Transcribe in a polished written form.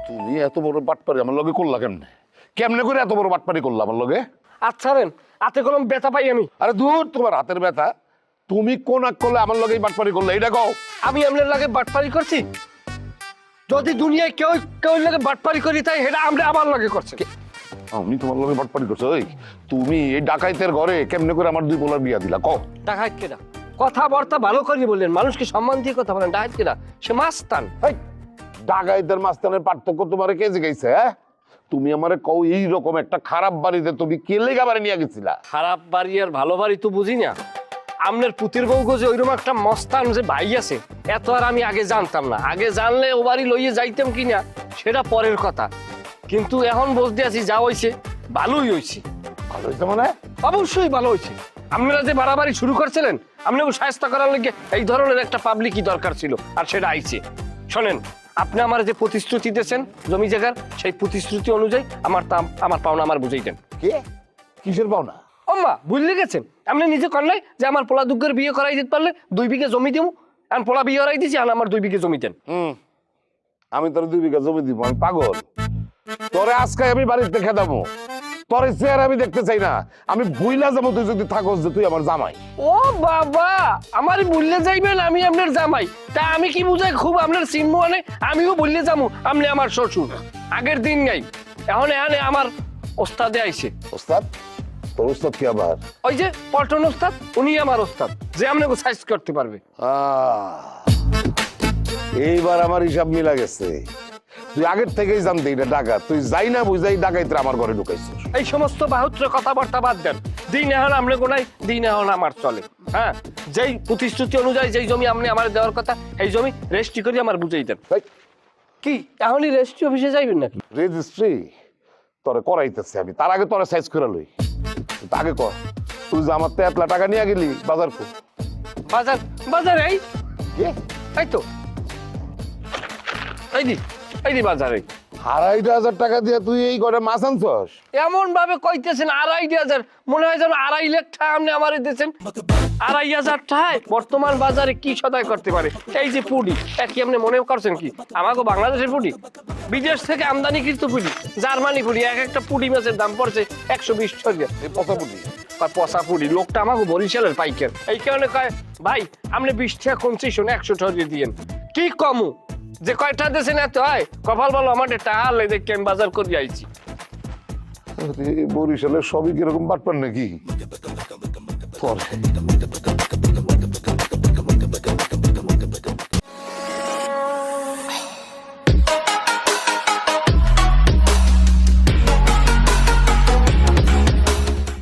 তুমি এত বড় বাটপারি আমার লগে করলা কেমনে? কেমনে করে এত বড় বাটপারি করলা আমার লগে? আচ্ছা রেন হাতে কলম ব্যথা পাই আমি। আরে দূর, তোমার হাতের ব্যথা। তুমি কোন আক করলে আমার লগে বাটপারি করলে এটা কও। আমি আপনার লাগে বাটপারি করছি? যদি দুনিয়ায় কেউ কেউ লাগে বাটপারি করি তাই সেটা আমরা আমার লাগে করছে। আমি তোমার লগে বাটপারি করছো? ওই তুমি এই ডাকাইতের ঘরে কেমনে করে আমার দুই পোলার বিয়া দিলা কও। ডাকাত কেনা কথাবার্তা ভালো করে বললেন, মানুষকে সম্মান দিয়ে কথা বলেন। ডাকাত কেনা সে মাস্তান। ডাকাইতের মাস্তানের পার্থক্য তোমারে কে জিগাইছে? হ্যাঁ, তুমি আমারে কও এইরকম একটা খারাপ বাড়িতে তুমি কে লেগা বাড়ি নিয়ে গেছিলা? খারাপ বাড়ি আর ভালো বাড়ি তো বুঝি না। আপনার পুতির বউ যে ওইরকম একটা মস্তান যে ভাই আছে এত আর আমি আগে জানতাম না। আগে জানলে ও বাড়ি লইয়ে যাইতাম কিনা সেটা পরের কথা, কিন্তু এখন বুঝতে আছি যা হয়েছে ভালোই হয়েছে। ভালো হয়েছে মানে? অবশ্যই ভালো হয়েছে। আপনারা যে বাড়াবাড়ি শুরু করছিলেন আপনাকে সাহায্য করার লেগে এই ধরনের একটা পাবলিকই দরকার ছিল, আর সেটা আইছে। শোনেন, আপনি আমার যে প্রতিশ্রুতি দিয়েছেন জমি জায়গার, সেই প্রতিশ্রুতি অনুযায়ী আমার পাওনা আমার বুঝাই দেন। কে? কিসের পাওনা? ওম্মা বুঝলে গেছেন? আপনি নিজে করলেই যে আমার পোলা দুগ্গের বিয়ে করাই দিতে পারলে 2 বিঘা জমি দিব। আর পোলা বিয়ে করাই দিছি আর আমার 2 বিঘা জমি দেন। আমি তোর 2 বিঘা জমি দিব? আমি পাগল? তোরে আজকে আমি বাড়িতে খেদাবো, তোরে চেহারা আমি দেখতে চাই না। আমি বুইলা যাবো তুই যদি থাকস যে তুই আমার জামাই। ও বাবা, আমার ভুললে যাইবেন আমি আপনার জামাই? তা আমি কি বুঝাই খুব আপনার চিনবো মানে আমিও ভুললে যাবো আপনি আমার শ্বশুর? আগের দিন নাই, এখন এখানে আমার ওস্তাদে আইছে। ওস্তাদ? তোর ওস্তাদ কি আবার? ওই যে পল্টন ওস্তাদ, উনি আমার ওস্তাদ যে আপনাকে সাইজ করতে পারবে। এইবার আমার হিসাব মিলা গেছে। তুই আগের থেকেই জানতে এটা ডাকাত, তুই যাই না বুঝাই ডাকাইতে আমার ঘরে ঢুকাইছিস। এই সমস্ত বাহুত্র কথাবার্তা বাদ দেন। দিন এখন আমরা গোনাই, দিন এখন আমার চলে। হ্যাঁ, যেই প্রতিশ্রুতি অনুযায়ী যেই জমি আপনি আমার দেওয়ার কথা এই জমি রেজিস্ট্রি করে আমার বুঝাই দেন। কি এখনই রেজিস্ট্রি অফিসে যাইবেন নাকি? রেজিস্ট্রি তোরে করাইতেছে আমি, তার আগে তোরে সাইজ করে লই। আগে কর, তুই যে আমার 1 লাখ টাকা নিয়ে গেলি বাজার কো? বাজার বাজার এই এই তো এই দি বাজারে 2,500 টাকা দিয়ে তুই এই ঘরে মাছ আনছস? এমন ভাবে কইতেছেন 2,500, মনে হয় যেন 2.5 লাখ টাকা আপনি আমারে দিয়েছেন। 2,500 টাকায় বর্তমান বাজারে কি সদাই করতে পারে? এই যে পুডি কি আপনি মনে করছেন কি আমাকে বাংলাদেশের পুডি? বিদেশ থেকে আমদানিকৃত পুডি, জার্মানি পুডি। এক একটা পুডি মাছের দাম পড়ছে 120 টাকা। এই পচা পুডি? পচা পুডি। লোকটা আমাকে বরিশালের পাইকার, এই কারণে কয় ভাই আপনি 20 টাকা কনসেশন 100 টাকা দিয়েন। কি কমু যে কয়টা দেশেন এত হয়? কপাল বলো আমার টাকা লেগে দেখে আমি বাজার করে আইছি। বরিশালের সবই কিরকম বাটপার নাকি?